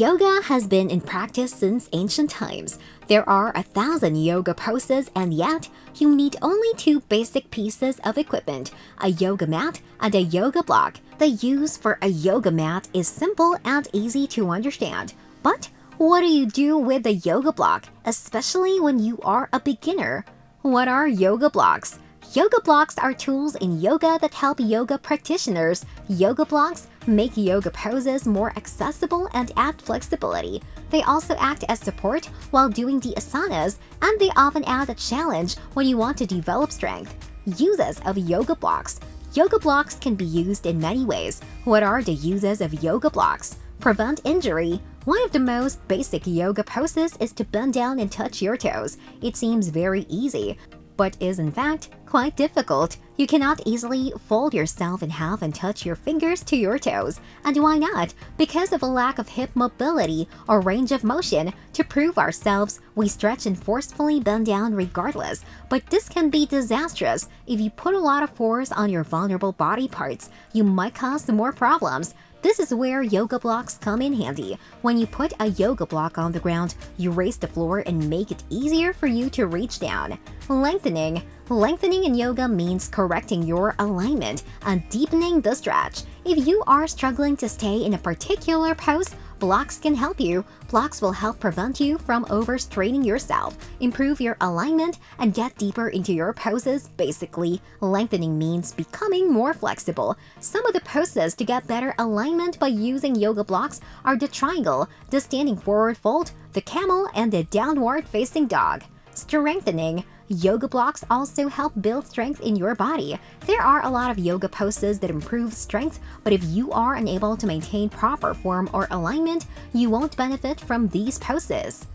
Yoga has been in practice since ancient times. There are 1,000 yoga poses, and yet you need only two basic pieces of equipment, a yoga mat and a yoga block. The use for a yoga mat is simple and easy to understand. But what do you do with the yoga block, especially when you are a beginner? What are yoga blocks? Yoga blocks are tools in yoga that help yoga practitioners. Yoga blocks make yoga poses more accessible and add flexibility. They also act as support while doing the asanas, and they often add a challenge when you want to develop strength. Uses of yoga blocks. Yoga blocks can be used in many ways. What are the uses of yoga blocks? Prevent injury. One of the most basic yoga poses is to bend down and touch your toes. It seems very easy, but is in fact quite difficult. You cannot easily fold yourself in half and touch your fingers to your toes. And why not? Because of a lack of hip mobility or range of motion. To prove ourselves, we stretch and forcefully bend down regardless. But this can be disastrous. If you put a lot of force on your vulnerable body parts, you might cause more problems. This is where yoga blocks come in handy. When you put a yoga block on the ground, you raise the floor and make it easier for you to reach down. Lengthening. Lengthening in yoga means correcting your alignment and deepening the stretch. If you are struggling to stay in a particular pose, blocks can help you. Blocks will help prevent you from overstraining yourself, improve your alignment, and get deeper into your poses. Basically, lengthening means becoming more flexible. Some of the poses to get better alignment by using yoga blocks are the triangle, the standing forward fold, the camel, and the downward facing dog. Strengthening. Yoga blocks also help build strength in your body. There are a lot of yoga poses that improve strength, but if you are unable to maintain proper form or alignment, you won't benefit from these poses.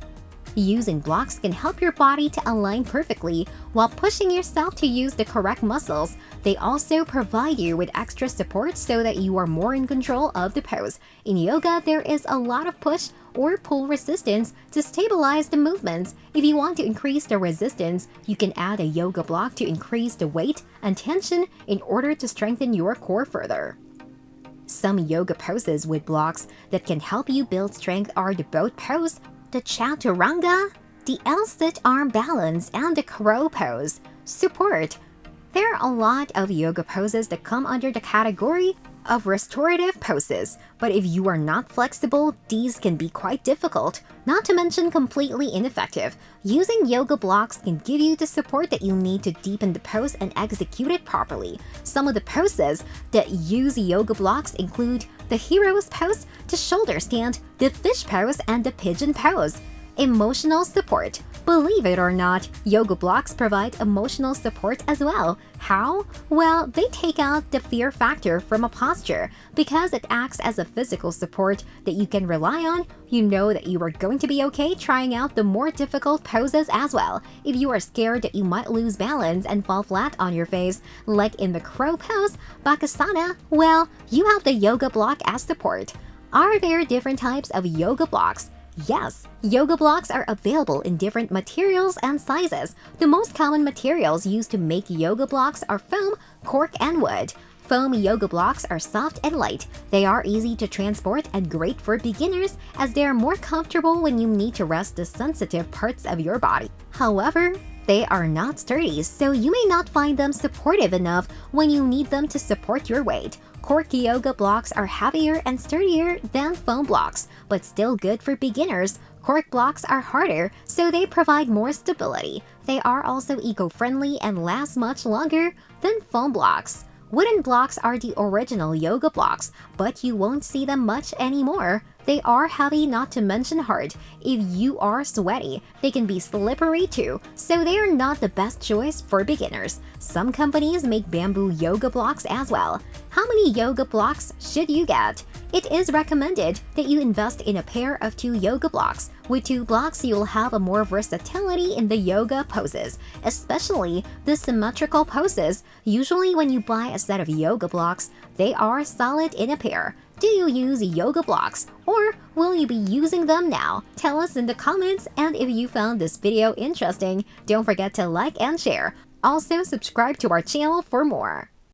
Using blocks can help your body to align perfectly while pushing yourself to use the correct muscles. They also provide you with extra support so that you are more in control of the pose. In yoga, there is a lot of push or pull resistance to stabilize the movements. If you want to increase the resistance, you can add a yoga block to increase the weight and tension in order to strengthen your core further. Some yoga poses with blocks that can help you build strength are the boat pose, the chaturanga, the L-sit arm balance, and the crow pose. Support. There are a lot of yoga poses that come under the category of restorative poses, but if you are not flexible, these can be quite difficult, not to mention completely ineffective. Using yoga blocks can give you the support that you need to deepen the pose and execute it properly. Some of the poses that use yoga blocks include the hero's pose, the shoulder stand, the fish pose, and the pigeon pose. Emotional support. Believe it or not, yoga blocks provide emotional support as well. How? Well, they take out the fear factor from a posture. Because it acts as a physical support that you can rely on, you know that you are going to be okay trying out the more difficult poses as well. If you are scared that you might lose balance and fall flat on your face, like in the crow pose, Bakasana, well, you have the yoga block as support. Are there different types of yoga blocks? Yes, yoga blocks are available in different materials and sizes. The most common materials used to make yoga blocks are foam, cork, and wood. Foam yoga blocks are soft and light. They are easy to transport and great for beginners as they are more comfortable when you need to rest the sensitive parts of your body. However, they are not sturdy, so you may not find them supportive enough when you need them to support your weight. Cork yoga blocks are heavier and sturdier than foam blocks, but still good for beginners. Cork blocks are harder, so they provide more stability. They are also eco-friendly and last much longer than foam blocks. Wooden blocks are the original yoga blocks, but you won't see them much anymore. They are heavy, not to mention hard. If you are sweaty, they can be slippery too, so they are not the best choice for beginners. Some companies make bamboo yoga blocks as well. How many yoga blocks should you get? It is recommended that you invest in a pair of 2 yoga blocks. With 2 blocks, you'll have a more versatility in the yoga poses, especially the symmetrical poses. Usually when you buy a set of yoga blocks, they are solid in a pair. Do you use yoga blocks, or will you be using them now? Tell us in the comments, and if you found this video interesting, don't forget to like and share. Also, subscribe to our channel for more.